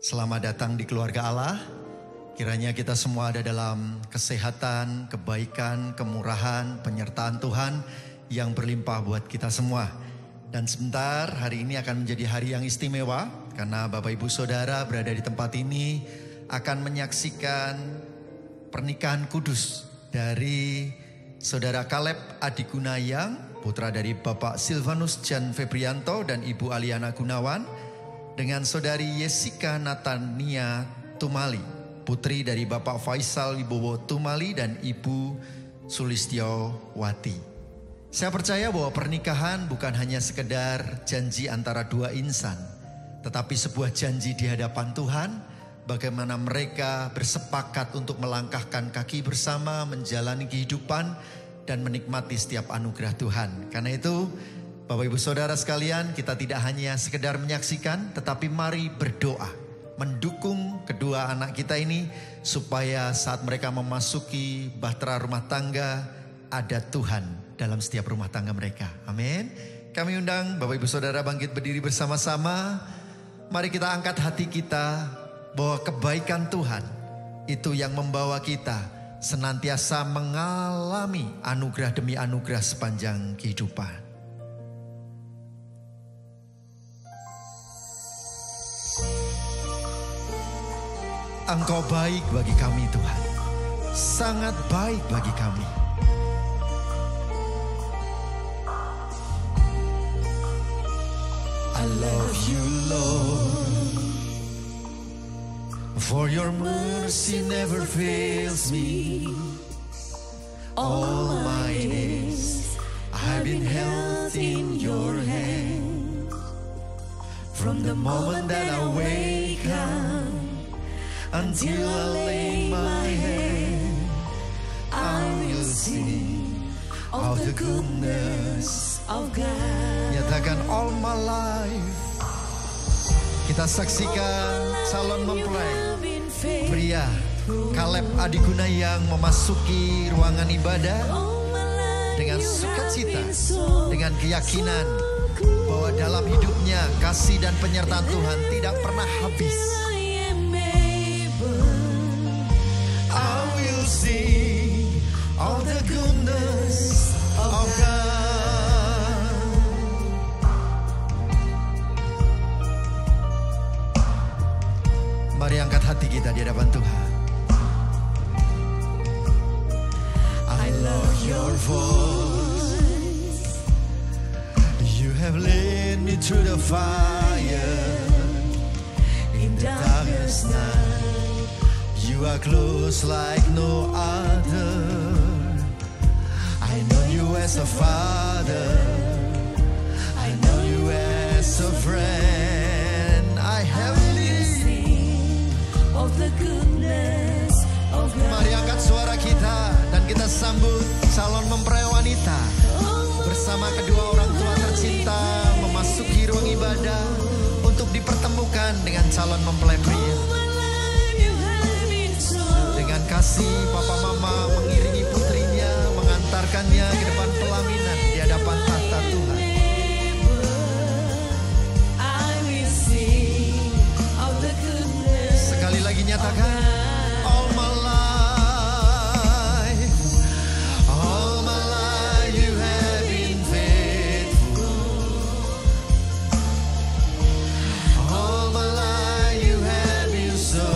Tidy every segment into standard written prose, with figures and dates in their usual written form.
Selamat datang di keluarga Allah. Kiranya kita semua ada dalam kesehatan, kebaikan, kemurahan, penyertaan Tuhan yang berlimpah buat kita semua. Dan sebentar, hari ini akan menjadi hari yang istimewa karena Bapak Ibu Saudara berada di tempat ini akan menyaksikan pernikahan kudus dari Saudara Caleb Adi Gunayang, putra dari Bapak Silvanus Jan Febrianto dan Ibu Aliana Gunawan, dengan Saudari Jessica Natania Tumali, putri dari Bapak Faisal Wibowo Tumali dan Ibu Sulistiawati. Saya percaya bahwa pernikahan bukan hanya sekedar janji antara dua insan, tetapi sebuah janji di hadapan Tuhan, bagaimana mereka bersepakat untuk melangkahkan kaki bersama, menjalani kehidupan, dan menikmati setiap anugerah Tuhan. Karena itu, Bapak Ibu Saudara sekalian, kita tidak hanya sekedar menyaksikan, tetapi mari berdoa, mendukung kedua anak kita ini, supaya saat mereka memasuki bahtera rumah tangga, ada Tuhan dalam setiap rumah tangga mereka. Amin. Kami undang Bapak Ibu Saudara bangkit berdiri bersama-sama. Mari kita angkat hati kita, bahwa kebaikan Tuhan itu yang membawa kita senantiasa mengalami anugerah demi anugerah sepanjang kehidupan. Engkau baik bagi kami Tuhan, sangat baik bagi kami. I love you Lord, for your mercy never fails me. All my days I've been held in your hand. From the moment that I wake up until I lay my head, I will sing of the goodness of God. Nyatakan all my life. Kita saksikan calon mempelai pria Caleb Adi Gunayang memasuki ruangan ibadah dengan sukacita, dengan keyakinan bahwa dalam hidupnya kasih dan penyertaan Tuhan tidak pernah habis. I will sing of the goodness of God. Mari angkat hati kita di hadapan Tuhan. I love your voice. You have led me through the fire in the darkest night. You are close like no other. I know you as a father. I know you as a friend. I have lived of the goodness of God. Mari angkat suara kita dan kita sambut calon mempelai wanita bersama kedua orang tua tercinta memasuki ruang ibadah untuk dipertemukan dengan calon mempelai pria. Dengan kasih papa mama mengiringi putrinya, mengantarkannya ke depan pelaminan di hadapan tahta Tuhan. Sekali lagi nyatakan, all my life, all my life you have been faithful. All my life you have been so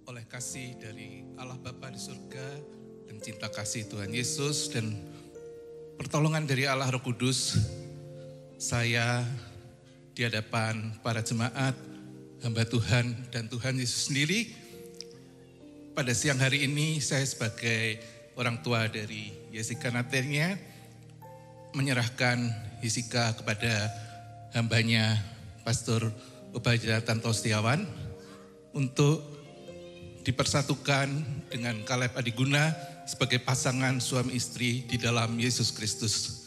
oleh kasih dari Allah Bapa di surga dan cinta kasih Tuhan Yesus dan pertolongan dari Allah Roh Kudus, saya di hadapan para jemaat, hamba Tuhan dan Tuhan Yesus sendiri, pada siang hari ini saya sebagai orang tua dari Jessica Natania menyerahkan Jessica kepada hambanya Pastor Ubaya Tanto Setiawan untuk dipersatukan dengan Kaleb Adiguna sebagai pasangan suami istri di dalam Yesus Kristus.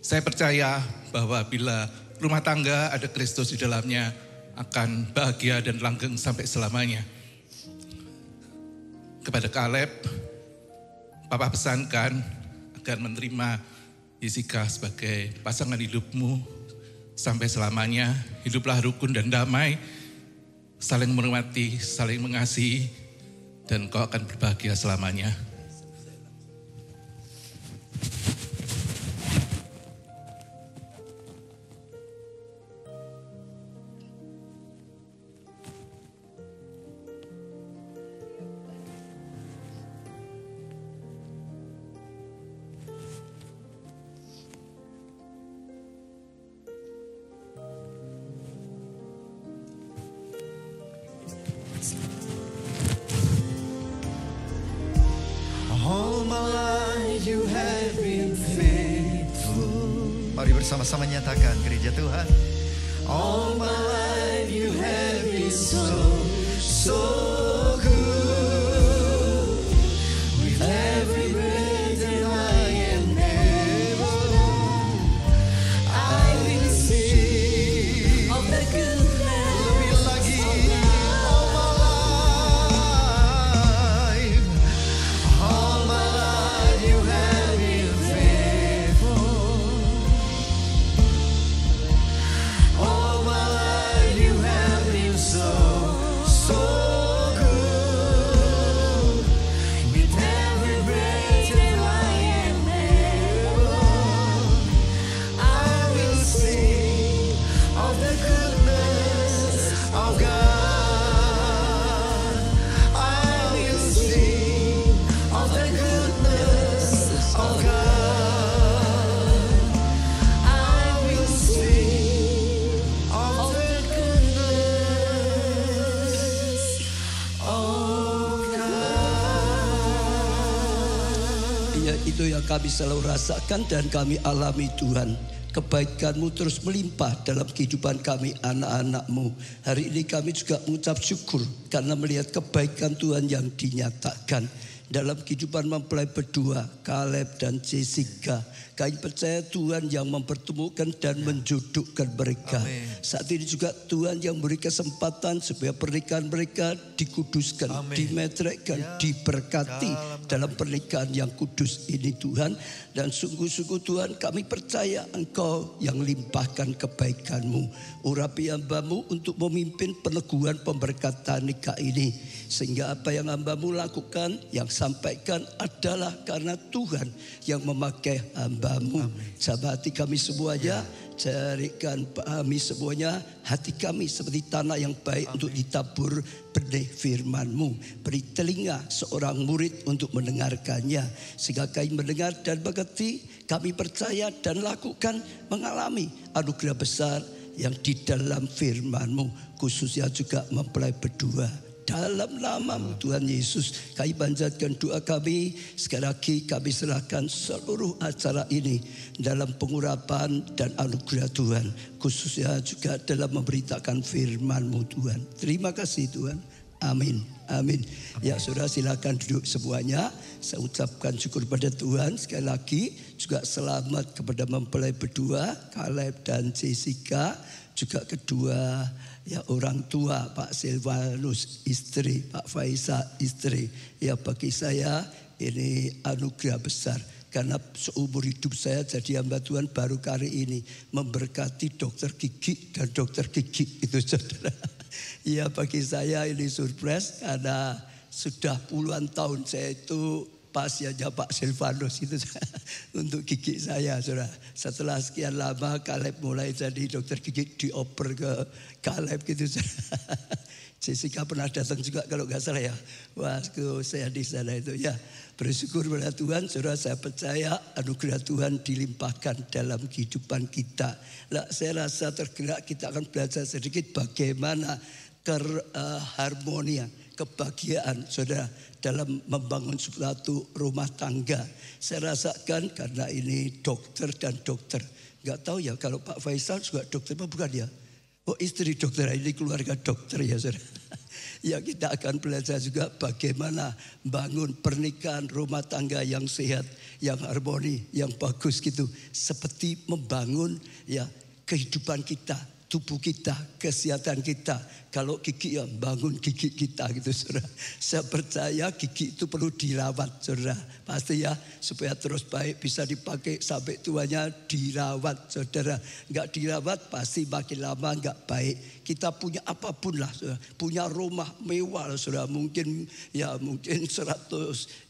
Saya percaya bahwa bila rumah tangga ada Kristus di dalamnya akan bahagia dan langgeng sampai selamanya. Kepada Kaleb, Papa pesankan agar menerima Jessica sebagai pasangan hidupmu sampai selamanya. Hiduplah rukun dan damai, saling menghormati, saling mengasihi, dan kau akan berbahagia selamanya. All my life you have been faithful. Mari bersama-sama nyatakan gereja Tuhan. All my life you have been so good. With every breath that I am able, I will sing of the goodness. Lebih lagi, all my life. All my life you have been faithful. All my life you have been so good. With every breath that I am able, I will sing of the goodness of God. I will sing of the goodness of God. I will sing of the goodness of God. Ya, itu yang kami selalu rasakan dan kami alami Tuhan. Kebaikan-Mu terus melimpah dalam kehidupan kami anak-anak-Mu. Hari ini kami juga mengucap syukur karena melihat kebaikan Tuhan yang dinyatakan dalam kehidupan mempelai berdua, Kaleb dan Jessica. Kami percaya Tuhan yang mempertemukan dan menjodohkan mereka. Amin. Saat ini juga Tuhan yang beri kesempatan supaya pernikahan mereka dikuduskan, Amin. dimetrekkan, Ya. diberkati dalam pernikahan yang kudus ini Tuhan. Dan sungguh-sungguh Tuhan kami percaya Engkau yang limpahkan kebaikan-Mu. Urapi hamba-Mu untuk memimpin peneguhan pemberkatan nikah ini. Sehingga apa yang hamba-Mu lakukan, yang sampaikan adalah karena Tuhan yang memakai hamba-Mu. Sahabat hati kami semuanya, carikan pahami semuanya hati kami seperti tanah yang baik untuk ditabur benih firman-Mu. Beri telinga seorang murid untuk mendengarkannya. Sehingga kami mendengar dan mengerti, kami percaya dan lakukan, mengalami anugerah besar yang di dalam firman-Mu. Khususnya juga mempelai berdua. Dalam nama-Mu Tuhan Yesus, kami panjatkan doa kami. Sekali lagi kami serahkan seluruh acara ini dalam pengurapan dan anugerah Tuhan. Khususnya juga dalam memberitakan firman-Mu Tuhan. Terima kasih Tuhan. Amin. Amin. Ya saudara silakan duduk semuanya. Saya ucapkan syukur pada Tuhan. Sekali lagi juga selamat kepada mempelai berdua, Kaleb dan Jessica. Juga kedua ya orang tua Pak Silvanus istri, Pak Faisal istri. Ya bagi saya ini anugerah besar. Karena seumur hidup saya jadi hamba Tuhan baru kali ini memberkati dokter gigi dan dokter gigi itu saudara. Ya bagi saya ini surprise karena sudah puluhan tahun saya itu pasiennya Pak Silvanus itu untuk gigi saya saudara. Setelah sekian lama Kaleb mulai jadi dokter gigi dioper ke Kaleb gitu saudara. Jessica pernah datang juga kalau nggak salah ya. Waktu saya di sana itu ya. Bersyukur pada Tuhan, saudara saya percaya anugerah Tuhan dilimpahkan dalam kehidupan kita. Nah, saya rasa tergerak kita akan belajar sedikit bagaimana keharmonian, kebahagiaan saudara dalam membangun suatu rumah tangga. Saya rasakan karena ini dokter dan dokter. Nggak tahu ya kalau Pak Faisal juga dokter apa bukan ya? Oh istri dokter, ini keluarga dokter ya saudara. Ya kita akan belajar juga bagaimana bangun pernikahan rumah tangga yang sehat, yang harmoni, yang bagus gitu. Seperti membangun ya kehidupan kita, tubuh kita, kesehatan kita. Kalau gigi ya bangun gigi kita gitu saudara. Saya percaya gigi itu perlu dirawat saudara. Pasti ya supaya terus baik bisa dipakai sampai tuanya dirawat saudara. Enggak dirawat pasti makin lama enggak baik. Kita punya apapun lah saudara. Punya rumah mewah saudara. Mungkin 100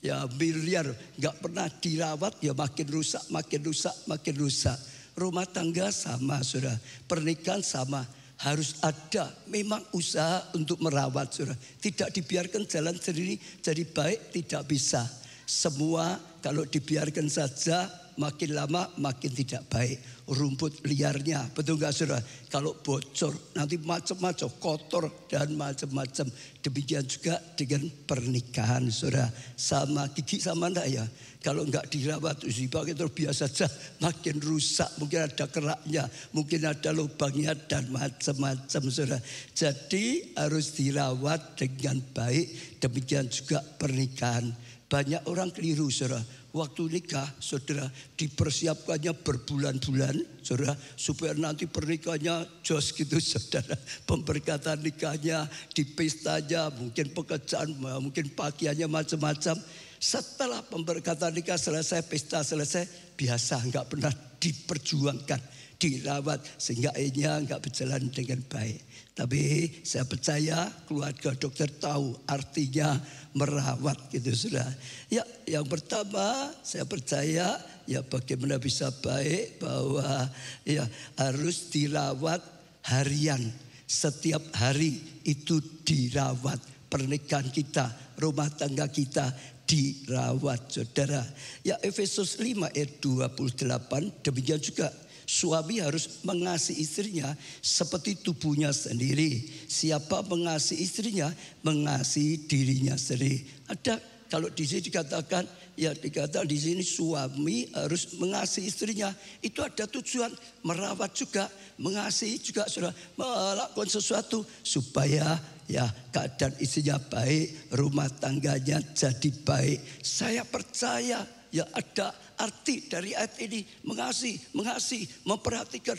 ya miliar enggak pernah dirawat ya makin rusak, makin rusak, makin rusak. Rumah tangga sama saudara. Pernikahan sama. Harus ada memang usaha untuk merawat saudara. Tidak dibiarkan jalan sendiri jadi baik, tidak bisa. Semua kalau dibiarkan saja makin lama makin tidak baik. Rumput liarnya, betul nggak saudara? Kalau bocor nanti macam-macam, kotor dan macam-macam. Demikian juga dengan pernikahan saudara. Sama gigi sama enggak ya? Kalau enggak dirawat dipakai terus biasa saja makin rusak. Mungkin ada keraknya, mungkin ada lubangnya dan macam-macam saudara. Jadi harus dirawat dengan baik. Demikian juga pernikahan. Banyak orang keliru saudara. Waktu nikah saudara dipersiapkannya berbulan-bulan saudara. Supaya nanti pernikahannya jos gitu saudara. Pemberkatan nikahnya, di pestanya, mungkin pekerjaan, mungkin pakaiannya macam-macam. Setelah pemberkatan nikah selesai, pesta selesai, biasa enggak pernah diperjuangkan, dirawat sehingga akhirnya enggak berjalan dengan baik. Tapi saya percaya keluarga dokter tahu artinya merawat gitu sudah. Ya, yang pertama saya percaya ya bagaimana bisa baik bahwa ya harus dirawat harian. Setiap hari itu dirawat pernikahan kita, rumah tangga kita dirawat saudara. Ya Efesus 5 ayat 28 demikian juga suami harus mengasihi istrinya seperti tubuhnya sendiri. Siapa mengasihi istrinya mengasihi dirinya sendiri. Ada kalau di sini dikatakan ya dikatakan di sini suami harus mengasihi istrinya. Itu ada tujuan merawat juga, mengasihi juga saudara, melakukan sesuatu supaya ya keadaan istrinya baik, rumah tangganya jadi baik. Saya percaya ya ada arti dari ayat ini. Mengasihi, memperhatikan,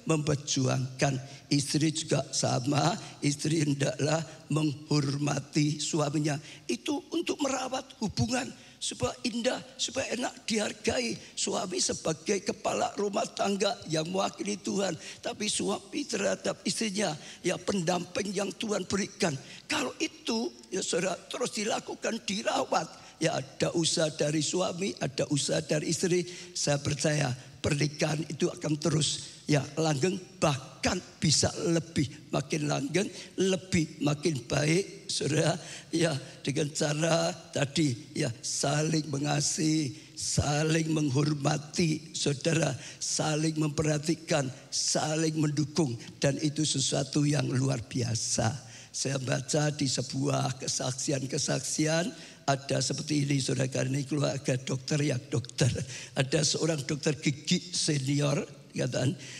memperjuangkan. Istri juga sama. Istri hendaklah menghormati suaminya. Itu untuk merawat hubungan supaya indah, supaya enak dihargai. Suami sebagai kepala rumah tangga yang mewakili Tuhan. Tapi suami terhadap istrinya ya pendamping yang Tuhan berikan. Kalau itu ya saudara terus dilakukan, dirawat. Ya ada usaha dari suami, ada usaha dari istri. Saya percaya pernikahan itu akan terus ya langgeng, bahkan bisa lebih makin langgeng, lebih makin baik saudara. Ya dengan cara tadi ya saling mengasihi, saling menghormati saudara, saling memperhatikan, saling mendukung. Dan itu sesuatu yang luar biasa. Saya baca di sebuah kesaksian ada seperti ini saudara, karena ini keluarga dokter ya dokter. Ada seorang dokter gigi senior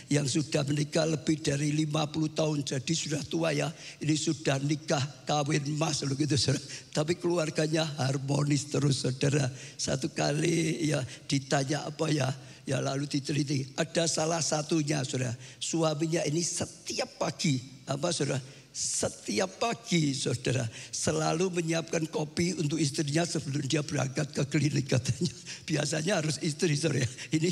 yang sudah menikah lebih dari 50 tahun. Jadi sudah tua ya. Ini sudah nikah kawin mas loh gitu saudara. Tapi keluarganya harmonis terus saudara. Satu kali ya ditanya apa ya lalu diteliti. Ada salah satunya saudara. Suaminya ini setiap pagi saudara. Setiap pagi saudara selalu menyiapkan kopi untuk istrinya sebelum dia berangkat ke klinik katanya. Biasanya harus istri saudara. Ini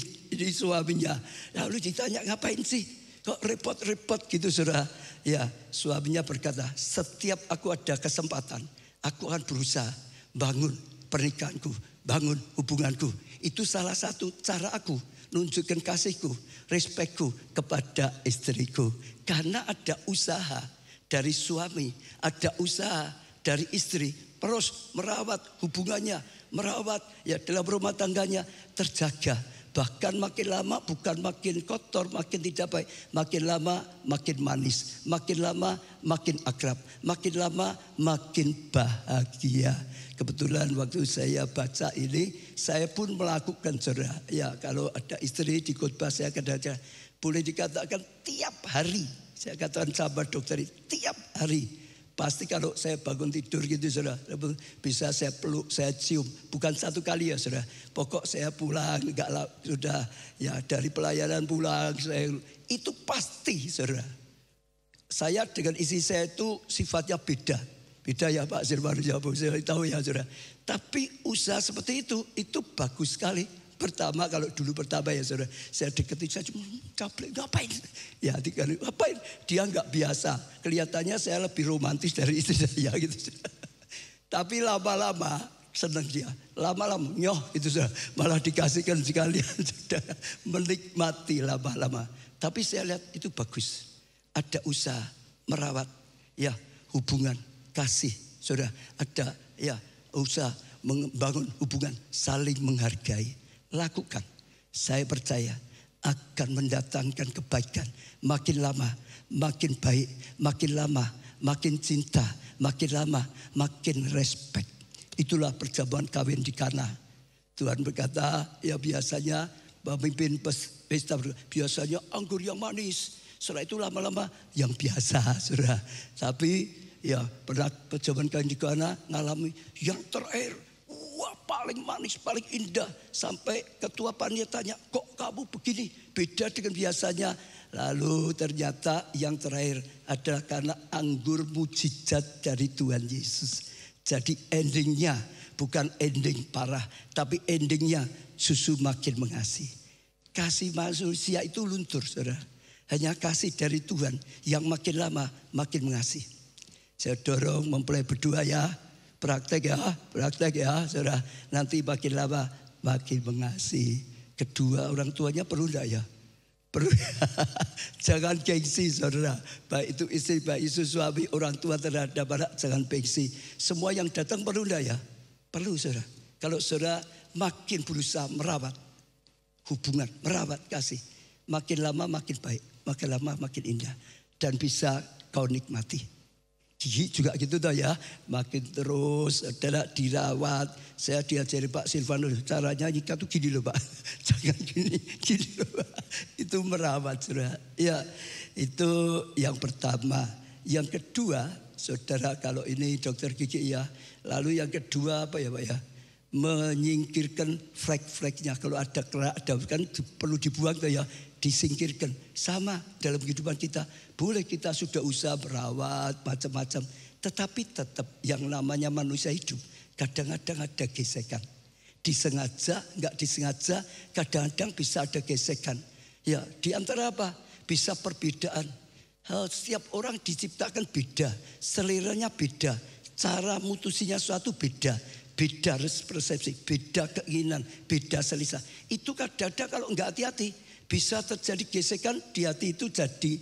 suaminya. Lalu ditanya ngapain sih? Kok repot-repot gitu saudara? Ya suaminya berkata setiap aku ada kesempatan aku akan berusaha bangun pernikahanku, bangun hubunganku. Itu salah satu cara aku nunjukkan kasihku, respekku kepada istriku. Karena ada usaha dari suami, ada usaha dari istri, terus merawat hubungannya, merawat ya dalam rumah tangganya terjaga. Bahkan makin lama bukan makin kotor, makin tidak baik, makin lama makin manis, makin lama makin akrab, makin lama makin bahagia. Kebetulan waktu saya baca ini, saya pun melakukan saudara. Ya kalau ada istri di khotbah saya kadang-kadang boleh dikatakan tiap hari Saya katakan sama dokter tiap hari. Pasti kalau saya bangun tidur gitu saudara, bisa saya peluk, saya cium. Bukan satu kali ya saudara. Pokok saya pulang, sudah ya dari pelayanan pulang. Itu pasti saudara. Saya dengan istri saya itu sifatnya beda. Beda ya Pak Sirwan, saya tahu ya saudara. Tapi usaha seperti itu bagus sekali. Pertama kalau dulu pertama ya saudara, saya deketi saya cuma caplek ngapain? Ya ngapain? Dia nggak biasa. Kelihatannya saya lebih romantis dari istri saya gitu. Tapi lama-lama senang dia. Lama-lama nyoh itu saudara, malah dikasihkan sekalian sudah menikmati lama-lama. Tapi saya lihat itu bagus. Ada usaha merawat ya hubungan kasih saudara. Ada ya usaha membangun hubungan saling menghargai. Lakukan, saya percaya akan mendatangkan kebaikan. Makin lama makin baik, makin lama makin cinta, makin lama makin respect. Itulah perjamuan kawin di Kana. Tuhan berkata ya biasanya pemimpin pesta biasanya anggur yang manis. Setelah itu lama-lama yang biasa saudara. Tapi ya pernah perjamuan kawin di Kana ngalami yang terakhir. Wah paling manis, paling indah. Sampai ketua panitia tanya, kok kamu begini? Beda dengan biasanya. Lalu ternyata yang terakhir adalah karena anggur mujizat dari Tuhan Yesus. Jadi endingnya bukan ending parah. Tapi endingnya susu makin mengasihi. Kasih manusia itu luntur saudara. Hanya kasih dari Tuhan yang makin lama makin mengasihi. Saya dorong mempelai berdua ya. Praktek ya saudara. Nanti makin lama makin mengasihi. Kedua orang tuanya perlu enggak ya? Perlu. Jangan gengsi saudara. Baik itu istri, baik itu suami, orang tua terhadap anak jangan gengsi. Semua yang datang perlu enggak ya? Perlu saudara. Kalau saudara makin berusaha merawat hubungan, merawat kasih. Makin lama makin baik, makin lama makin indah. Dan bisa kau nikmati. Gigi juga gitu toh ya, makin terus adalah dirawat. Saya diajari Pak Silvanus caranya nikah tuh gini loh Pak, jangan gini loh Pak. Itu merawat saudara. Ya itu yang pertama. Yang kedua saudara kalau ini dokter gigi ya. Lalu yang kedua apa ya Pak ya? Menyingkirkan flek-fleknya. Kalau ada kerak kan perlu dibuang tuh ya. Disingkirkan. Sama dalam kehidupan kita. Boleh kita sudah usaha merawat macam-macam. Tetapi tetap yang namanya manusia hidup. Kadang-kadang ada gesekan. Disengaja, enggak disengaja. Kadang-kadang bisa ada gesekan. Ya di antara apa? Bisa perbedaan. Setiap orang diciptakan beda. Seleranya beda. Cara mutusinya suatu beda. Beda persepsi. Beda keinginan. Beda selisih. Itu kadang-kadang kalau enggak hati-hati. Bisa terjadi gesekan di hati itu jadi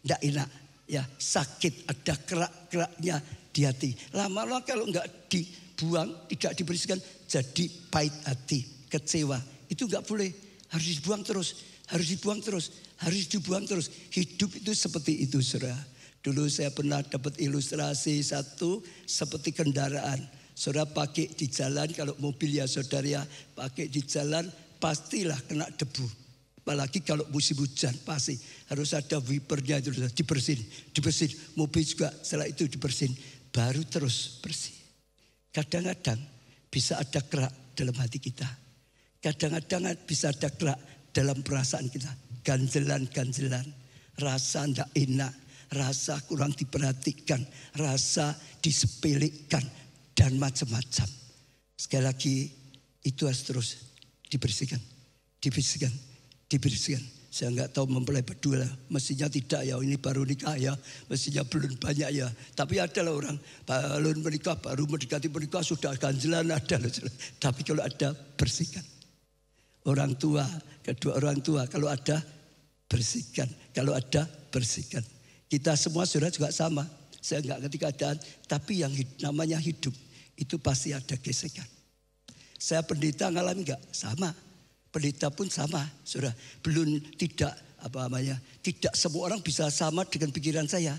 tidak enak. Ya, sakit, ada kerak-keraknya di hati. Lama-lama kalau enggak dibuang, tidak dibersihkan, jadi pahit hati, kecewa. Itu enggak boleh, harus dibuang terus, harus dibuang terus, harus dibuang terus. Hidup itu seperti itu saudara. Dulu saya pernah dapat ilustrasi satu seperti kendaraan. Saudara pakai di jalan, kalau mobil ya saudara ya, pakai di jalan pastilah kena debu. Apalagi kalau musim hujan pasti harus ada wipernya itu dibersihin. Mobil juga setelah itu dibersihin. Baru terus bersih. Kadang-kadang bisa ada kerak dalam hati kita. Kadang-kadang bisa ada kerak dalam perasaan kita. Ganjelan-ganjelan. Rasa tidak enak. Rasa kurang diperhatikan. Rasa disepelekan. Dan macam-macam. Sekali lagi itu harus terus dibersihkan. Dibersihkan. Saya enggak tahu mempelai berdua lah. Mestinya tidak ya, ini baru nikah ya. Mestinya belum banyak ya. Tapi ada lah orang belum menikah, baru mendekati menikah sudah ganjelan ada loh. Tapi kalau ada bersihkan. Orang tua, kedua orang tua kalau ada bersihkan. Kalau ada bersihkan. Kita semua saudara juga sama. Saya enggak ngerti keadaan. Tapi yang namanya hidup itu pasti ada gesekan. Saya pendeta ngalami enggak? Sama. Pendeta pun sama, saudara. Belum tidak tidak semua orang bisa sama dengan pikiran saya.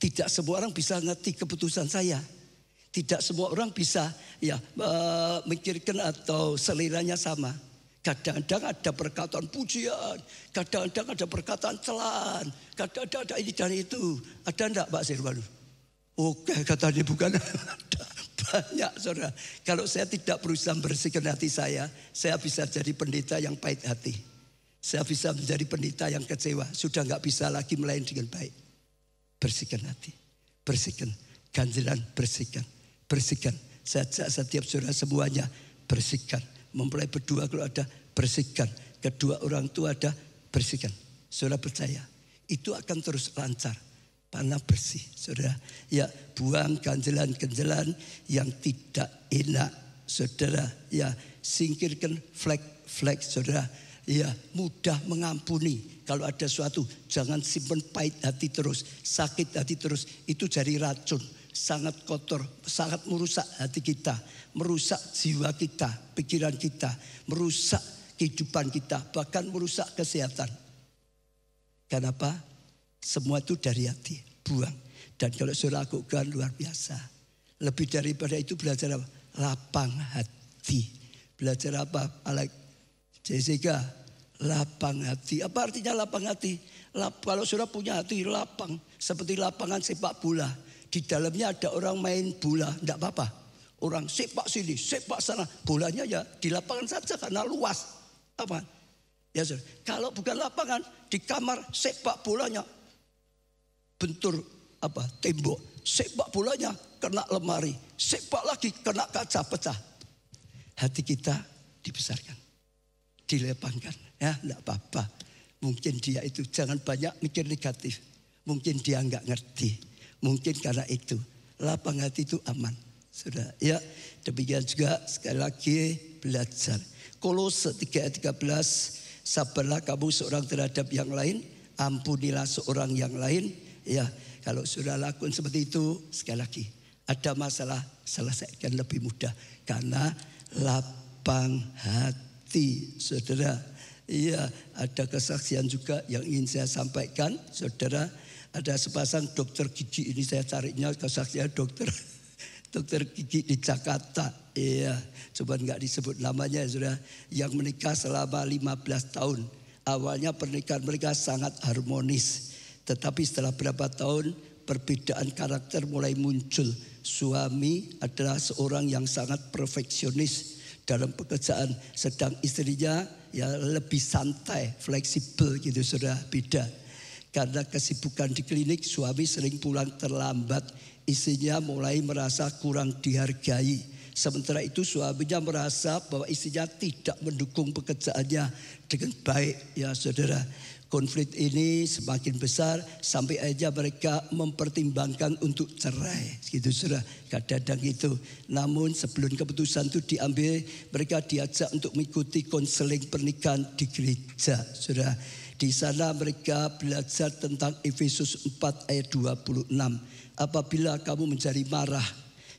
Tidak semua orang bisa ngerti keputusan saya. Tidak semua orang bisa ya memikirkan atau seleranya sama. Kadang-kadang ada perkataan pujian, kadang-kadang ada perkataan celaan, kadang-kadang ada ini dan itu. Ada enggak Pak Sirwan? Oke, katanya bukan. Ada banyak saudara. Kalau saya tidak berusaha bersihkan hati saya bisa jadi pendeta yang pahit hati. Saya bisa menjadi pendeta yang kecewa. Sudah enggak bisa lagi melayani dengan baik. Bersihkan hati, bersihkan. Ganjilan bersihkan, bersihkan. Saya ajak setiap saudara semuanya bersihkan. Mempelai berdua kalau ada bersihkan. Kedua orang tua ada bersihkan. Saudara percaya itu akan terus lancar. Panah bersih saudara. Ya buang ganjelan-ganjelan yang tidak enak saudara. Ya singkirkan flek-flek saudara. Ya mudah mengampuni. Kalau ada suatu jangan simpan pahit hati terus. Sakit hati terus. Itu jadi racun. Sangat kotor, sangat merusak hati kita, merusak jiwa kita, pikiran kita, merusak kehidupan kita, bahkan merusak kesehatan. Kenapa? Semua itu dari hati, buang. Dan kalau saudara lakukan luar biasa. Lebih daripada itu belajar apa? Lapang hati. Belajar apa? Alex, Jessica, lapang hati. Apa artinya lapang hati? Kalau saudara punya hati lapang, seperti lapangan sepak bola. Di dalamnya ada orang main bola, tidak apa-apa. Orang sepak sini, sepak sana. Bolanya ya di lapangan saja karena luas. Apa? Ya, kalau bukan lapangan, di kamar sepak bolanya bentur apa? Tembok. Sepak bolanya kena lemari. Sepak lagi kena kaca pecah. Hati kita dibesarkan, dilepangkan. Ya, tidak apa-apa. Mungkin dia itu jangan banyak mikir negatif. Mungkin dia enggak ngerti. Mungkin karena itu lapang hati itu aman. Sudah ya demikian juga sekali lagi belajar. Kolose 3:13 sabarlah kamu seorang terhadap yang lain, ampunilah seorang yang lain. Ya kalau sudah lakukan seperti itu sekali lagi ada masalah selesaikan lebih mudah karena lapang hati saudara. Iya ada kesaksian juga yang ingin saya sampaikan saudara. Ada sepasang dokter gigi ini saya carinya kesaksian dokter gigi di Jakarta. Iya, coba enggak disebut namanya saudara. Yang menikah selama 15 tahun. Awalnya pernikahan mereka sangat harmonis. Tetapi setelah berapa tahun perbedaan karakter mulai muncul. Suami adalah seorang yang sangat perfeksionis dalam pekerjaan. Sedang istrinya ya lebih santai, fleksibel gitu saudara, beda. Karena kesibukan di klinik, suami sering pulang terlambat. Istrinya mulai merasa kurang dihargai. Sementara itu suaminya merasa bahwa istrinya tidak mendukung pekerjaannya dengan baik. Ya saudara, konflik ini semakin besar sampai aja mereka mempertimbangkan untuk cerai. Gitu saudara, kadang-kadang itu. Namun sebelum keputusan itu diambil, mereka diajak untuk mengikuti konseling pernikahan di gereja. Saudara, di sana mereka belajar tentang Efesus 4 ayat 26. Apabila kamu menjadi marah,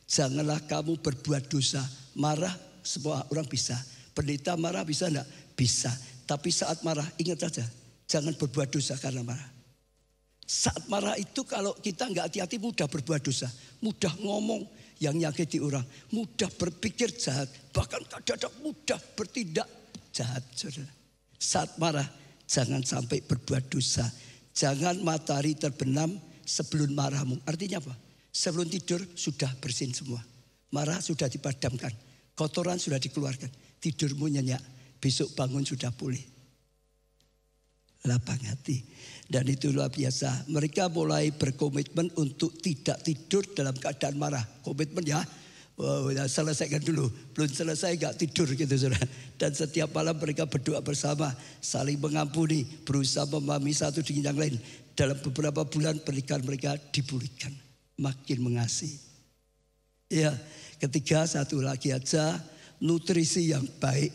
janganlah kamu berbuat dosa. Marah semua orang bisa. Pendeta marah bisa enggak? Bisa. Tapi saat marah ingat saja, jangan berbuat dosa karena marah. Saat marah itu kalau kita enggak hati-hati mudah berbuat dosa. Mudah ngomong yang nyakiti orang. Mudah berpikir jahat. Bahkan kadang-kadang mudah bertindak jahat. Saudara. Saat marah jangan sampai berbuat dosa. Jangan matahari terbenam sebelum marahmu. Artinya apa? Sebelum tidur sudah bersin semua. Marah sudah dipadamkan. Kotoran sudah dikeluarkan. Tidurmu nyenyak. Besok bangun sudah pulih. Lapang hati. Dan itu luar biasa. Mereka mulai berkomitmen untuk tidak tidur dalam keadaan marah. Komitmen ya. Wow, selesaikan dulu. Belum selesai gak tidur gitu saudara. Dan setiap malam mereka berdoa bersama. Saling mengampuni. Berusaha memahami satu dengan yang lain. Dalam beberapa bulan pernikahan mereka dipulihkan. Makin mengasihi. Ya, ketiga satu lagi aja. Nutrisi yang baik.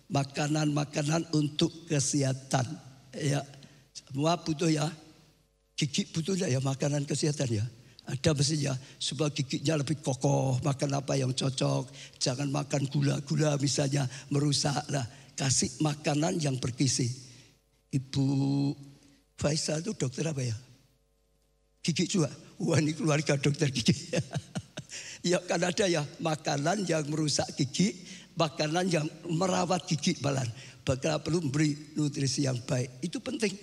Makanan-makanan untuk kesehatan. Ya, semua butuh ya. Gigi butuh ya makanan kesehatan ya. Ada mestinya supaya giginya lebih kokoh. Makan apa yang cocok. Jangan makan gula-gula misalnya merusak lah. Kasih makanan yang bergizi. Ibu Faisal itu dokter apa ya? Gigi juga. Wah ini keluarga dokter gigi. Ya kan ada ya makanan yang merusak gigi. makanan yang merawat gigi malah. Bakal perlu memberi nutrisi yang baik. Itu penting.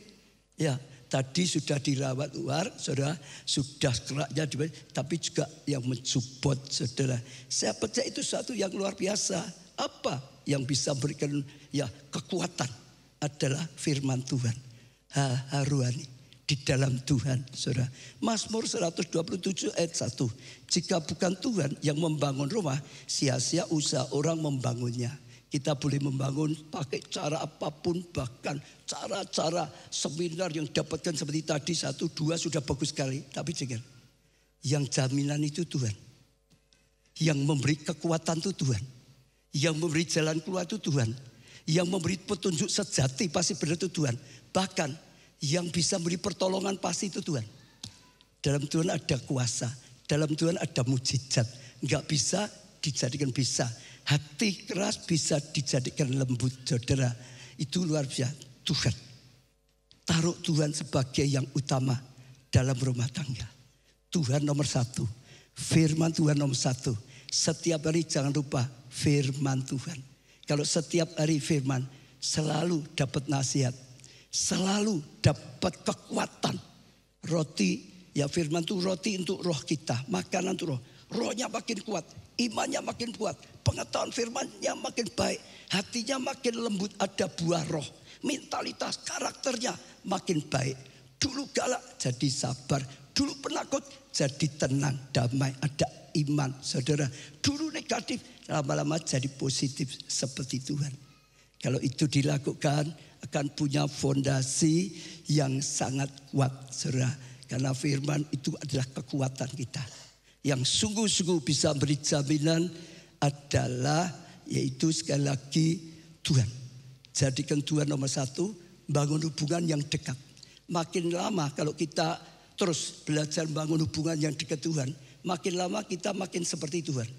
Ya, tadi sudah dirawat luar, saudara, sudah keraknya, tapi juga yang mensupport, saudara. Saya percaya itu satu yang luar biasa. Apa yang bisa berikan ya kekuatan adalah firman Tuhan. Haruani di dalam Tuhan, saudara. Mazmur 127 ayat 1. Jika bukan Tuhan yang membangun rumah, sia-sia usaha orang membangunnya. Kita boleh membangun pakai cara apapun, bahkan cara-cara seminar yang dapatkan seperti tadi 1, 2 sudah bagus sekali. Tapi jangan, yang jaminan itu Tuhan. Yang memberi kekuatan itu Tuhan. Yang memberi jalan keluar itu Tuhan. Yang memberi petunjuk sejati pasti benar itu Tuhan. Bahkan yang bisa memberi pertolongan pasti itu Tuhan. Dalam Tuhan ada kuasa. Dalam Tuhan ada mujizat. Enggak bisa dijadikan bisa. Hati keras bisa dijadikan lembut, saudara. Itu luar biasa. Tuhan. Taruh Tuhan sebagai yang utama dalam rumah tangga. Tuhan nomor 1. Firman Tuhan nomor 1. Setiap hari jangan lupa firman Tuhan. Kalau setiap hari firman, selalu dapat nasihat. Selalu dapat kekuatan. Roti, ya firman itu roti untuk roh kita. Makanan untuk roh. Rohnya makin kuat, imannya makin kuat, pengetahuan firmannya makin baik, hatinya makin lembut, ada buah roh, mentalitas karakternya makin baik. Dulu galak jadi sabar, dulu penakut jadi tenang, damai, ada iman, saudara. Dulu negatif, lama-lama jadi positif seperti Tuhan. Kalau itu dilakukan akan punya fondasi yang sangat kuat, saudara. Karena firman itu adalah kekuatan kita. Yang sungguh-sungguh bisa beri jaminan adalah yaitu sekali lagi Tuhan. Jadikan Tuhan nomor 1, bangun hubungan yang dekat. Makin lama kalau kita terus belajar bangun hubungan yang dekat Tuhan, makin lama kita makin seperti Tuhan.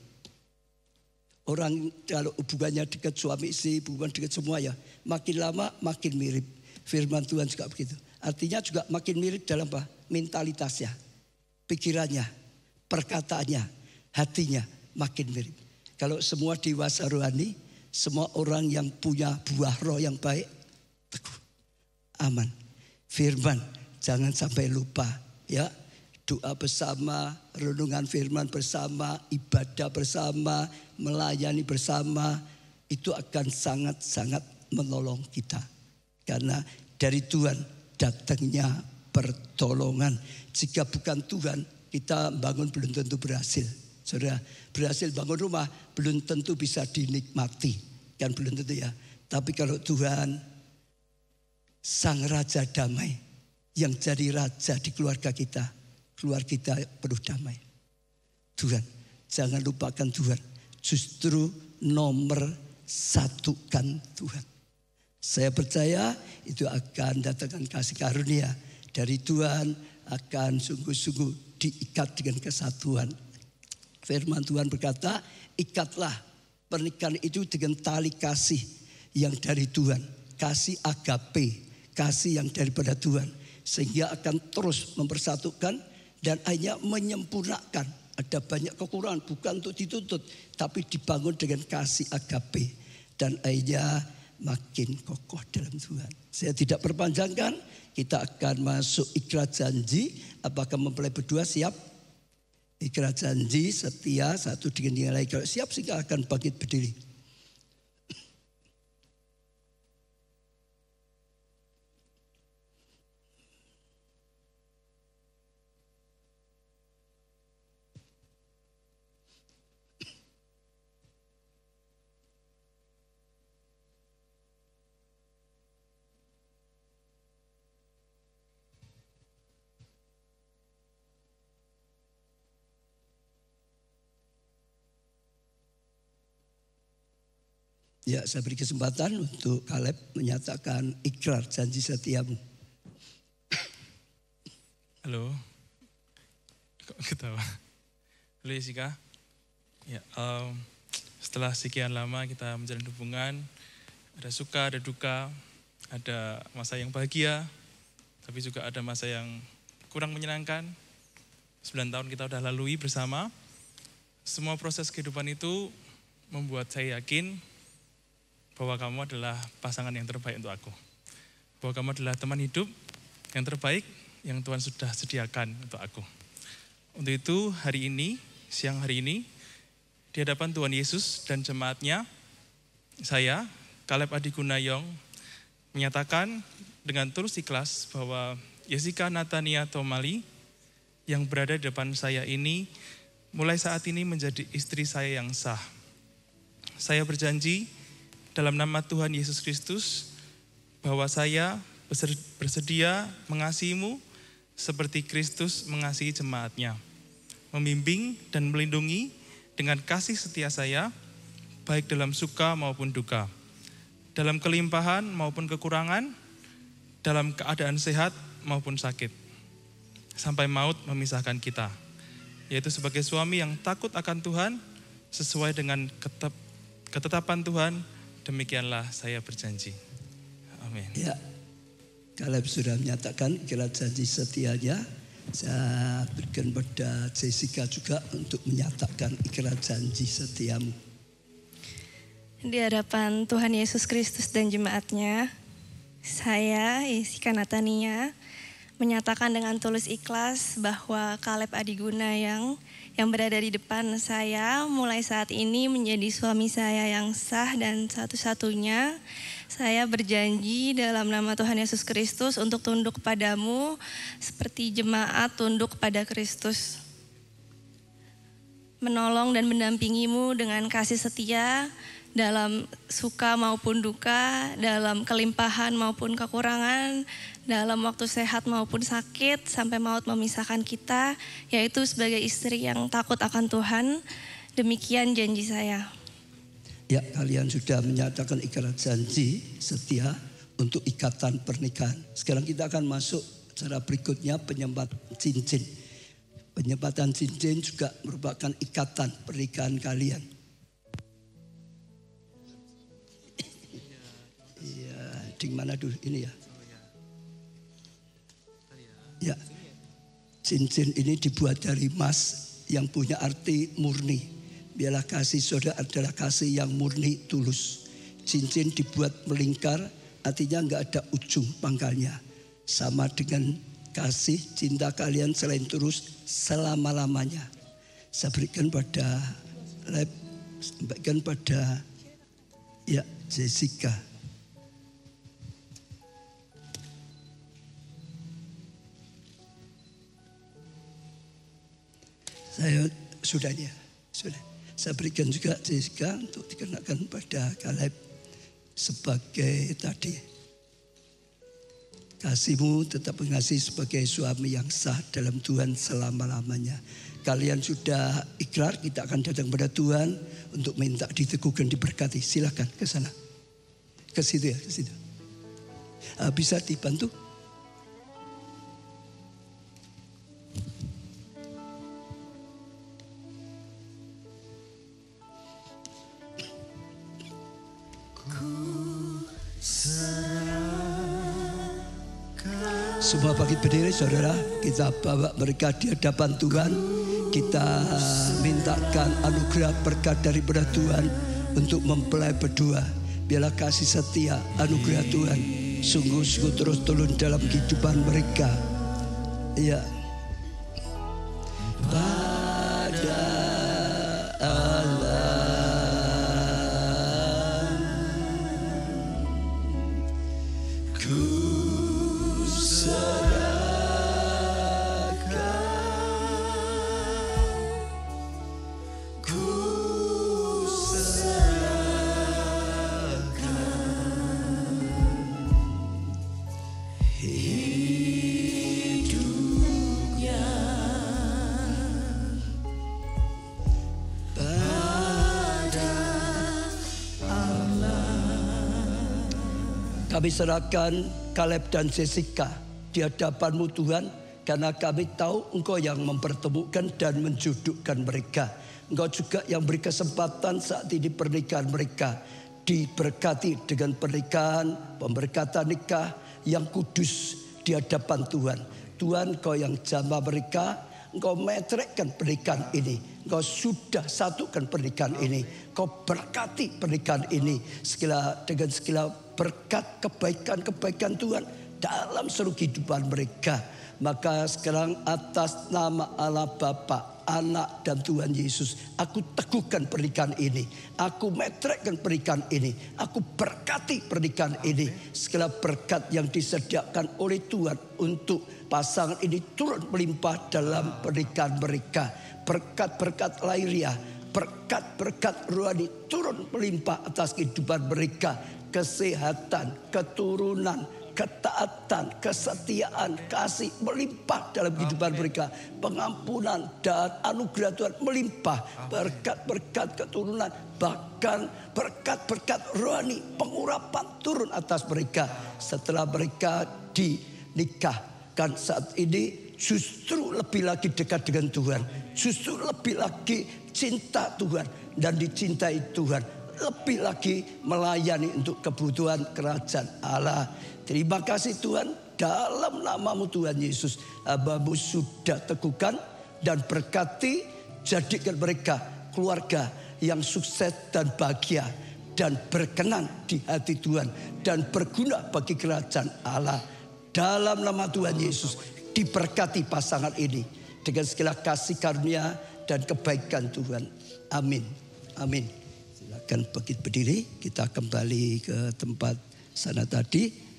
Orang kalau hubungannya dekat suami istri, hubungan dekat semua ya, makin lama makin mirip. Firman Tuhan juga begitu. Artinya juga makin mirip dalam apa? Mentalitasnya, pikirannya, perkataannya, hatinya makin mirip. Kalau semua dewasa rohani, semua orang yang punya buah roh yang baik, teguh, aman. Firman, jangan sampai lupa ya. Doa bersama, renungan firman bersama, ibadah bersama, melayani bersama, itu akan sangat-sangat menolong kita. Karena dari Tuhan datangnya pertolongan. Jika bukan Tuhan, kita bangun belum tentu berhasil. Saudara, berhasil bangun rumah belum tentu bisa dinikmati. Kan belum tentu ya. Tapi kalau Tuhan, Sang Raja Damai, yang jadi raja di keluarga kita penuh damai. Tuhan, jangan lupakan Tuhan. Justru nomor 1 kan Tuhan. Saya percaya itu akan datangkan kasih karunia dari Tuhan, akan sungguh-sungguh diikat dengan kesatuan. Firman Tuhan berkata, ikatlah pernikahan itu dengan tali kasih yang dari Tuhan. Kasih agape, kasih yang daripada Tuhan. Sehingga akan terus mempersatukan dan hanya menyempurnakan. Ada banyak kekurangan, bukan untuk dituntut, tapi dibangun dengan kasih agape. Dan akhirnya makin kokoh dalam Tuhan. Saya tidak perpanjangkan, kita akan masuk ikrar janji. Apakah mempelai berdua siap? Ikrar janji setia satu dengan yang lain. Kalau siap sehingga akan bangkit berdiri. Ya, saya beri kesempatan untuk Kaleb menyatakan ikrar janji setiamu. Halo, kok ketawa? Halo Jessica. Ya, setelah sekian lama kita menjalin hubungan, ada suka, ada duka, ada masa yang bahagia, tapi juga ada masa yang kurang menyenangkan. 9 tahun kita udah lalui bersama. Semua proses kehidupan itu membuat saya yakin bahwa kamu adalah pasangan yang terbaik untuk aku. Bahwa kamu adalah teman hidup yang terbaik yang Tuhan sudah sediakan untuk aku. Untuk itu hari ini, siang hari ini, di hadapan Tuhan Yesus dan jemaatnya, saya, Caleb Adi Gunayong, menyatakan dengan tulus ikhlas bahwa Jessica Natania Tomali yang berada di depan saya ini, mulai saat ini menjadi istri saya yang sah. Saya berjanji dalam nama Tuhan Yesus Kristus bahwa saya bersedia mengasihimu seperti Kristus mengasihi jemaatnya, membimbing dan melindungi dengan kasih setia saya, baik dalam suka maupun duka, dalam kelimpahan maupun kekurangan, dalam keadaan sehat maupun sakit, sampai maut memisahkan kita, yaitu sebagai suami yang takut akan Tuhan, sesuai dengan ketetapan Tuhan, demikianlah saya berjanji. Amin. Ya, Caleb sudah menyatakan ikhlas janji setianya. Saya berikan pada Jessica juga untuk menyatakan ikhlas janji setiamu. Di hadapan Tuhan Yesus Kristus dan jemaatnya, saya, Jessica Natania, menyatakan dengan tulus ikhlas bahwa Caleb Adi Gunayong yang berada di depan saya mulai saat ini menjadi suami saya yang sah dan satu-satunya. Saya berjanji dalam nama Tuhan Yesus Kristus untuk tunduk padamu seperti jemaat tunduk pada Kristus. Menolong dan mendampingimu dengan kasih setia dalam suka maupun duka, dalam kelimpahan maupun kekurangan, dalam waktu sehat maupun sakit, sampai maut memisahkan kita, yaitu sebagai istri yang takut akan Tuhan. Demikian janji saya. Ya, kalian sudah menyatakan ikhlas janji setia untuk ikatan pernikahan. Sekarang kita akan masuk cara berikutnya, penyempatan cincin. Penyempatan cincin juga merupakan ikatan pernikahan kalian. Iya, di mana dulu ini ya? Ya, cincin ini dibuat dari emas yang punya arti murni. Biarlah kasih saudara adalah kasih yang murni, tulus. Cincin dibuat melingkar, artinya enggak ada ujung pangkalnya. Sama dengan kasih cinta kalian selain terus selama-lamanya. Saya berikan pada ya Jessica. Saya sudah. Saya berikan juga Jessica untuk dikenakan pada Caleb sebagai tadi. Kasihmu tetap mengasihi sebagai suami yang sah dalam Tuhan selama-lamanya. Kalian sudah ikrar, kita akan datang pada Tuhan untuk minta diteguhkan, diberkati. Silakan ke sana. Ke situ ya, ke situ. Bisa dibantu? Semua bangkit berdiri saudara, kita bawa mereka di hadapan Tuhan. Kita mintakan anugerah berkat daripada Tuhan untuk mempelai berdua. Biarlah kasih setia anugerah Tuhan sungguh-sungguh terus turun dalam kehidupan mereka. Ya. Pada Allah ku kami serahkan Caleb dan Jessica di hadapan-Mu Tuhan, karena kami tahu Engkau yang mempertemukan dan menjodohkan mereka. Engkau juga yang beri kesempatan saat ini pernikahan mereka diberkati dengan pernikahan, pemberkatan nikah yang kudus di hadapan Tuhan. Tuhan, Engkau yang jamah mereka, Engkau metrekkan pernikahan ini. Engkau sudah satukan pernikahan ini. Engkau berkati pernikahan ini. Dengan segala berkat kebaikan-kebaikan Tuhan dalam seluruh kehidupan mereka. Maka sekarang atas nama Allah Bapa, Anak dan Tuhan Yesus, aku teguhkan pernikahan ini. Aku metrekkan pernikahan ini. Aku berkati pernikahan ini. Segala berkat yang disediakan oleh Tuhan untuk pasangan ini turun melimpah dalam pernikahan mereka. Berkat-berkat lahiriah, berkat-berkat rohani turun melimpah atas kehidupan mereka. Kesehatan, keturunan, ketaatan, kesetiaan, kasih melimpah dalam kehidupan mereka. Pengampunan dan anugerah Tuhan melimpah. Berkat-berkat keturunan, bahkan berkat-berkat rohani, pengurapan turun atas mereka. Setelah mereka dinikahkan saat ini, justru lebih lagi dekat dengan Tuhan. Justru lebih lagi cinta Tuhan dan dicintai Tuhan. Lebih lagi melayani untuk kebutuhan kerajaan Allah. Terima kasih Tuhan, dalam nama-Mu Tuhan Yesus, hamba-Mu sudah teguhkan dan berkati, jadikan mereka keluarga yang sukses dan bahagia dan berkenan di hati Tuhan dan berguna bagi kerajaan Allah. Dalam nama Tuhan Yesus, diberkati pasangan ini dengan segala kasih karunia dan kebaikan Tuhan. Amin. Amin. Silakan berdiri, kita kembali ke tempat sana tadi.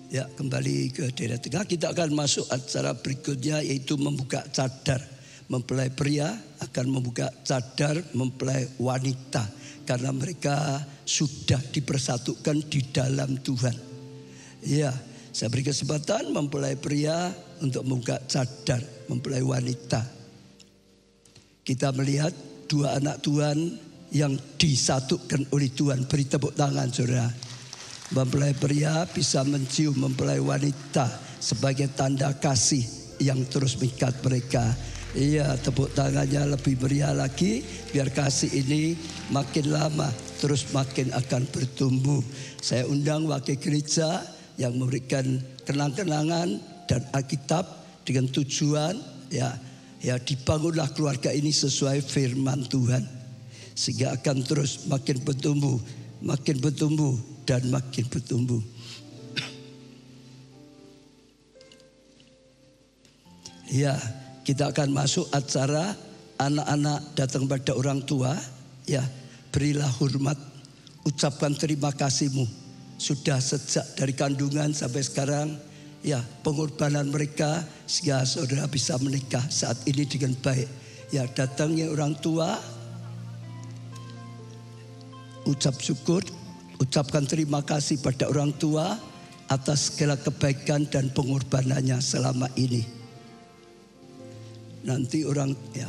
Ya, kembali ke daerah tengah. Kita akan masuk acara berikutnya, yaitu membuka cadar. Mempelai pria akan membuka cadar mempelai wanita, karena mereka sudah dipersatukan di dalam Tuhan. Ya, saya beri kesempatan mempelai pria untuk membuka cadar mempelai wanita. Kita melihat dua anak Tuhan yang disatukan oleh Tuhan. Beri tepuk tangan, saudara. Mempelai pria bisa mencium mempelai wanita sebagai tanda kasih yang terus mengikat mereka. Iya, tepuk tangannya lebih meriah lagi, biar kasih ini makin lama terus makin akan bertumbuh. Saya undang wakil gereja yang memberikan kenang-kenangan dan Alkitab dengan tujuan ya dibangunlah keluarga ini sesuai firman Tuhan, sehingga akan terus makin bertumbuh dan makin bertumbuh. Ya, kita akan masuk acara anak-anak datang pada orang tua. Ya, berilah hormat, ucapkan terima kasihmu. Sudah sejak dari kandungan sampai sekarang, ya, pengorbanan mereka sehingga saudara bisa menikah saat ini dengan baik. Ya, datangnya orang tua, ucap syukur, ucapkan terima kasih pada orang tua atas segala kebaikan dan pengorbanannya selama ini. Nanti orang ya.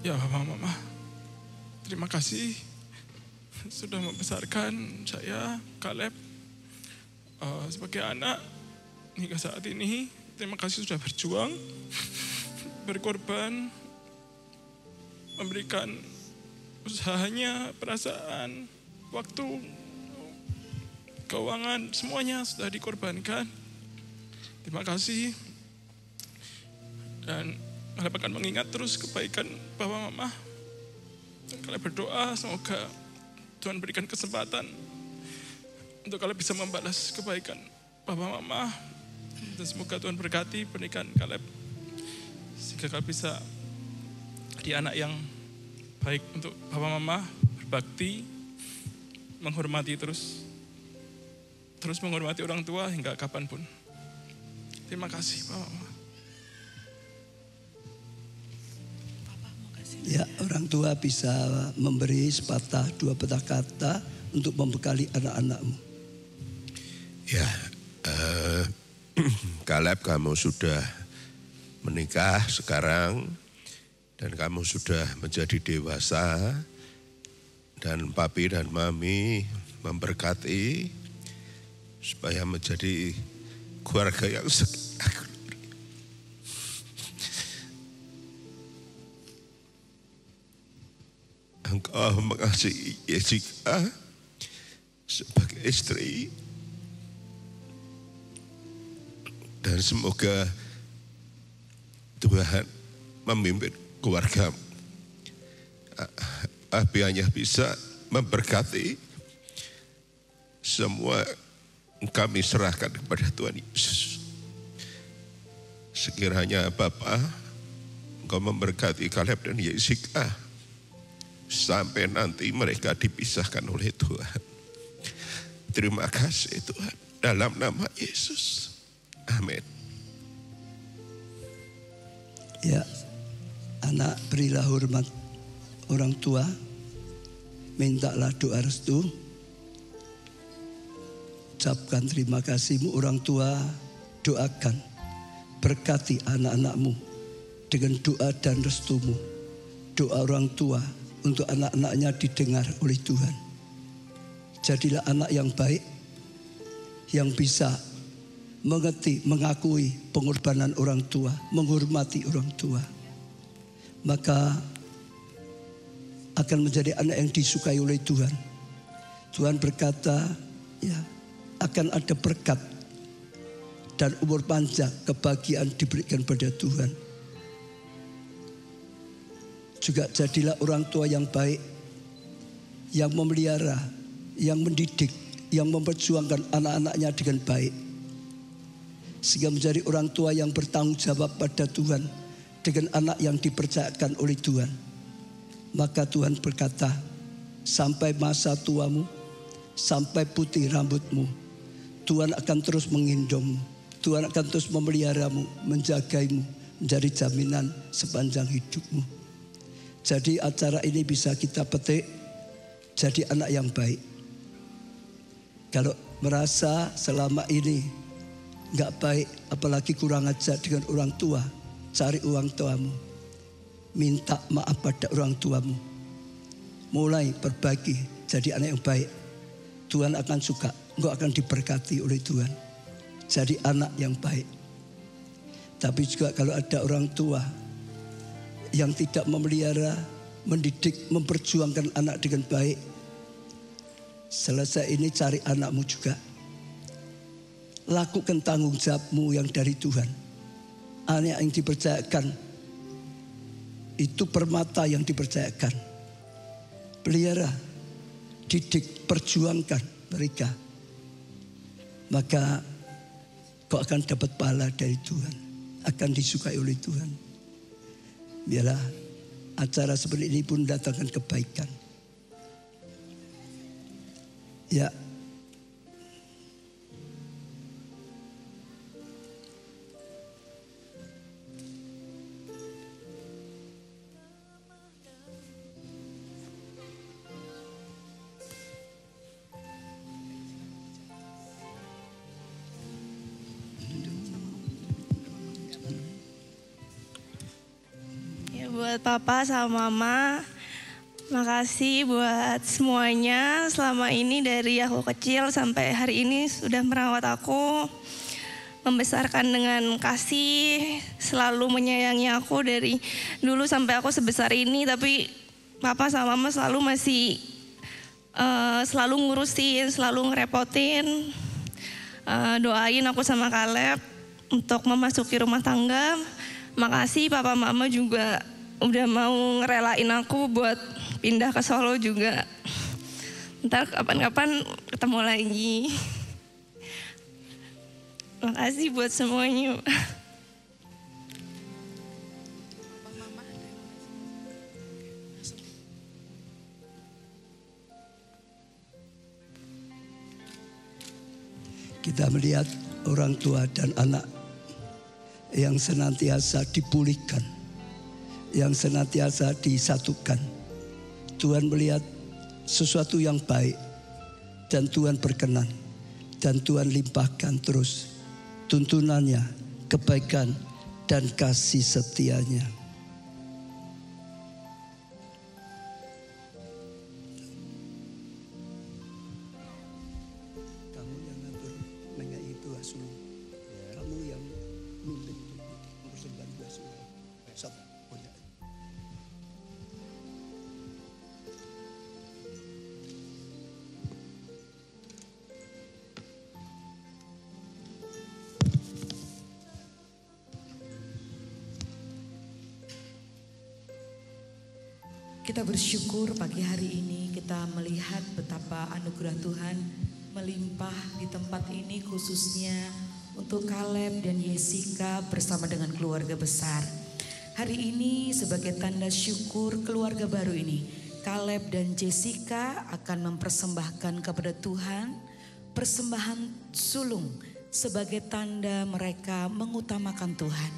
Ya Mama, terima kasih sudah membesarkan saya, Caleb, sebagai anak hingga saat ini. Terima kasih sudah berjuang, berkorban, memberikan usahanya, perasaan, waktu, keuangan, semuanya sudah dikorbankan. Terima kasih. Dan Caleb akan mengingat terus kebaikan Bapak Mama. Caleb berdoa semoga Tuhan berikan kesempatan untuk Caleb bisa membalas kebaikan Bapak Mama. Dan semoga Tuhan berkati pernikahan Caleb, sehingga Caleb bisa jadi anak yang baik untuk Bapak Mama, berbakti, menghormati terus menghormati orang tua hingga kapanpun. Terima kasih Bapak Mama. Ya, orang tua bisa memberi sepatah dua patah kata untuk membekali anak-anakmu. Ya, Caleb, kamu sudah menikah sekarang dan kamu sudah menjadi dewasa, dan papi dan mami memberkati supaya menjadi keluarga yang Engkau mengasihi Jessica sebagai istri, dan semoga Tuhan memimpin keluargamu. Abi hanya bisa memberkati, semua kami serahkan kepada Tuhan Yesus. Sekiranya Bapa, Engkau memberkati Caleb dan Jessica sampai nanti mereka dipisahkan oleh Tuhan. Terima kasih Tuhan, dalam nama Yesus. Amin. Ya, anak, berilah hormat orang tua, mintalah doa restu, ucapkan terima kasihmu orang tua, doakan, berkati anak-anakmu dengan doa dan restumu. Doa orang tua untuk anak-anaknya didengar oleh Tuhan. Jadilah anak yang baik, yang bisa mengerti, mengakui pengorbanan orang tua, menghormati orang tua. Maka akan menjadi anak yang disukai oleh Tuhan. Tuhan berkata, ya, akan ada berkat dan umur panjang, kebahagiaan diberikan pada Tuhan. Juga jadilah orang tua yang baik, yang memelihara, yang mendidik, yang memperjuangkan anak-anaknya dengan baik. Sehingga menjadi orang tua yang bertanggung jawab pada Tuhan dengan anak yang dipercayakan oleh Tuhan. Maka Tuhan berkata, sampai masa tuamu, sampai putih rambutmu, Tuhan akan terus menggendongmu, Tuhan akan terus memeliharamu, menjagaimu, menjadi jaminan sepanjang hidupmu. Jadi acara ini bisa kita petik, jadi anak yang baik. Kalau merasa selama ini gak baik, apalagi kurang ajar dengan orang tua, cari orang tuamu, minta maaf pada orang tuamu, mulai berbagi, jadi anak yang baik. Tuhan akan suka, engkau akan diberkati oleh Tuhan. Jadi anak yang baik. Tapi juga kalau ada orang tua yang tidak memelihara, mendidik, memperjuangkan anak dengan baik, selesai ini cari anakmu juga. Lakukan tanggung jawabmu yang dari Tuhan. Anak yang dipercayakan itu permata yang dipercayakan. Pelihara, didik, perjuangkan mereka. Maka kau akan dapat pahala dari Tuhan, akan disukai oleh Tuhan. Biarlah acara seperti ini pun datangkan kebaikan. Ya. Buat papa sama mama, makasih buat semuanya selama ini dari aku kecil sampai hari ini sudah merawat aku, membesarkan dengan kasih, selalu menyayangi aku dari dulu sampai aku sebesar ini. Tapi papa sama mama selalu masih selalu ngurusin, selalu ngerepotin, doain aku sama Caleb untuk memasuki rumah tangga. Makasih papa mama juga udah mau ngerelain aku buat pindah ke Solo juga. Ntar kapan-kapan ketemu lagi. Makasih buat semuanya. Kita melihat orang tua dan anak yang senantiasa dipulihkan yang senantiasa disatukan. Tuhan melihat sesuatu yang baik dan Tuhan berkenan. Dan Tuhan limpahkan terus tuntunannya, kebaikan dan kasih setianya. Kamu yang ngatur mengenai doa sulung. Kamu yang mimpin persembahan doa sulung. Kita bersyukur pagi hari ini kita melihat betapa anugerah Tuhan melimpah di tempat ini, khususnya untuk Caleb dan Jessica bersama dengan keluarga besar. Hari ini sebagai tanda syukur keluarga baru ini, Caleb dan Jessica akan mempersembahkan kepada Tuhan persembahan sulung sebagai tanda mereka mengutamakan Tuhan.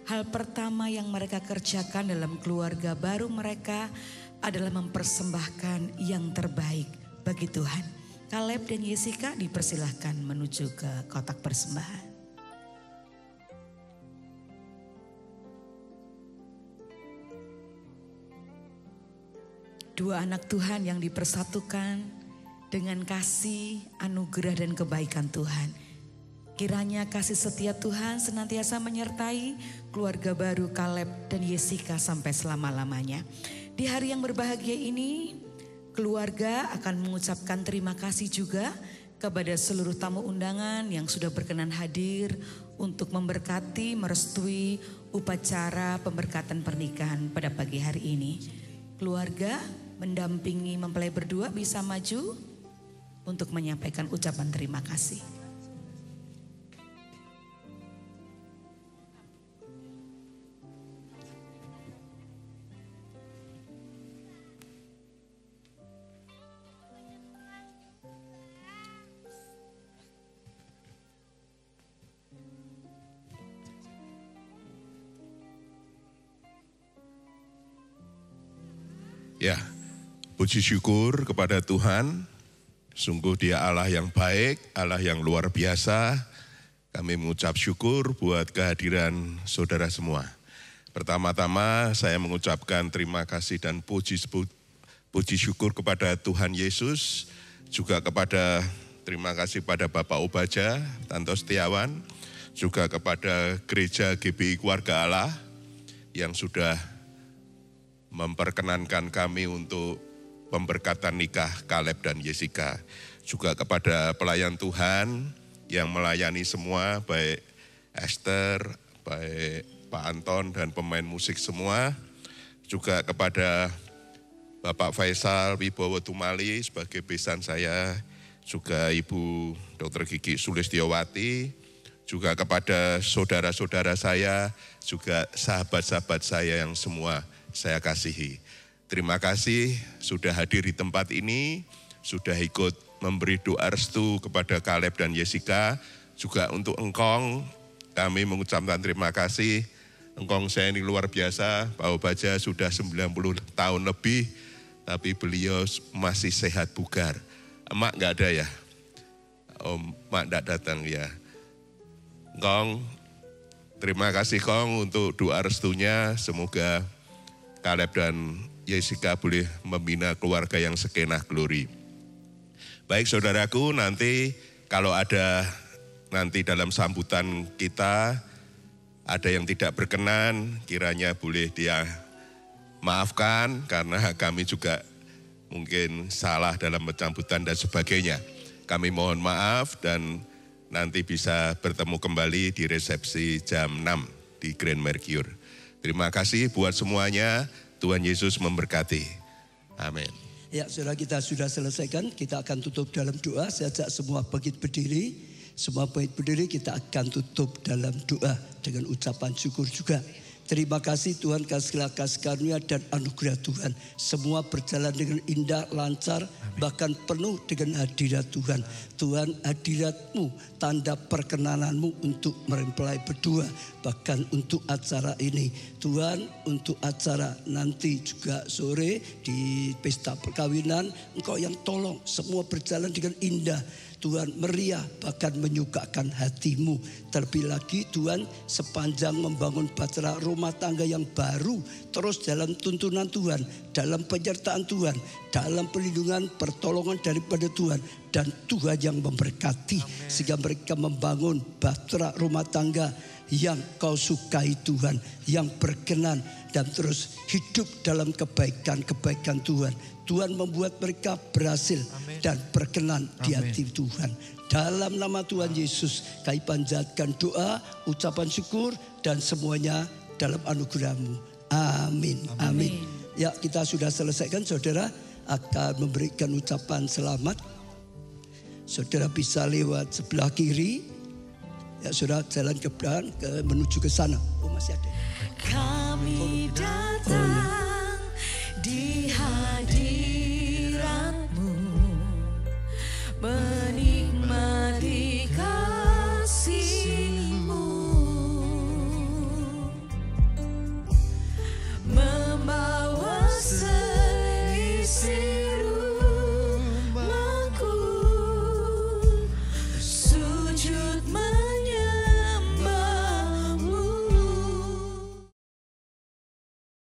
Hal pertama yang mereka kerjakan dalam keluarga baru mereka adalah mempersembahkan yang terbaik bagi Tuhan. Caleb dan Jessica dipersilahkan menuju ke kotak persembahan. Dua anak Tuhan yang dipersatukan dengan kasih, anugerah dan kebaikan Tuhan. Kiranya kasih setia Tuhan senantiasa menyertai keluarga baru Caleb dan Jessica sampai selama-lamanya. Di hari yang berbahagia ini, keluarga akan mengucapkan terima kasih juga kepada seluruh tamu undangan yang sudah berkenan hadir untuk memberkati, merestui upacara pemberkatan pernikahan pada pagi hari ini. Keluarga mendampingi mempelai berdua bisa maju untuk menyampaikan ucapan terima kasih. Ya, puji syukur kepada Tuhan. Sungguh Dia Allah yang baik, Allah yang luar biasa. Kami mengucap syukur buat kehadiran saudara semua. Pertama-tama saya mengucapkan terima kasih dan puji syukur kepada Tuhan Yesus. Juga terima kasih pada Bapak Obaja, Tante Setiawan. Juga kepada Gereja GBI Keluarga Allah yang sudah memperkenankan kami untuk pemberkatan nikah Caleb dan Jessica. Juga kepada pelayan Tuhan yang melayani semua, baik Esther, baik Pak Anton dan pemain musik semua. Juga kepada Bapak Faisal Wibowo Tumali sebagai besan saya. Juga Ibu Dr. Gigi Sulistiowati. Juga kepada saudara-saudara saya, juga sahabat-sahabat saya yang semua saya kasihi. Terima kasih sudah hadir di tempat ini, sudah ikut memberi doa restu kepada Caleb dan Jessica. Juga untuk Engkong, kami mengucapkan terima kasih. Engkong saya ini luar biasa, Pak Obaja sudah 90 tahun lebih, tapi beliau masih sehat bugar. Emak enggak ada ya? Emak enggak datang ya. Engkong, terima kasih Kong untuk doa restunya, semoga Caleb dan Jessica boleh membina keluarga yang sekenah glory. Baik saudaraku, nanti kalau ada nanti dalam sambutan kita ada yang tidak berkenan, kiranya boleh dia maafkan karena kami juga mungkin salah dalam pensambutan dan sebagainya. Kami mohon maaf dan nanti bisa bertemu kembali di resepsi jam 6 di Grand Mercure. Terima kasih buat semuanya, Tuhan Yesus memberkati. Amin. Ya, saudara, kita sudah selesaikan, kita akan tutup dalam doa. Saya ajak semua bangkit berdiri. Semua bangkit berdiri, kita akan tutup dalam doa dengan ucapan syukur juga. Terima kasih Tuhan, kasih karunia dan anugerah Tuhan. Semua berjalan dengan indah, lancar, bahkan penuh dengan hadirat Tuhan. Tuhan, hadirat-Mu, tanda perkenananmu untuk mempelai berdua, bahkan untuk acara ini. Tuhan, untuk acara nanti juga sore di pesta perkawinan, Engkau yang tolong semua berjalan dengan indah. Tuhan, meriah bahkan menyukakan hatimu. Terlebih lagi Tuhan, sepanjang membangun bahtera rumah tangga yang baru, terus dalam tuntunan Tuhan, dalam penyertaan Tuhan, dalam perlindungan pertolongan daripada Tuhan, dan Tuhan yang memberkati. Amen. Sehingga mereka membangun bahtera rumah tangga yang Kau sukai Tuhan, yang berkenan, dan terus hidup dalam kebaikan-kebaikan Tuhan. Tuhan membuat mereka berhasil. Amen. Dan berkenan. Amen. Di hati Tuhan. Dalam nama Tuhan Yesus, kami panjatkan doa, ucapan syukur, dan semuanya dalam anugerah-Mu. Amin. Amin. Ya, kita sudah selesaikan, saudara akan memberikan ucapan selamat. Saudara bisa lewat sebelah kiri. Ya, saudara jalan ke depan, menuju ke sana. Oh, masih ada. Kami datang di hadirat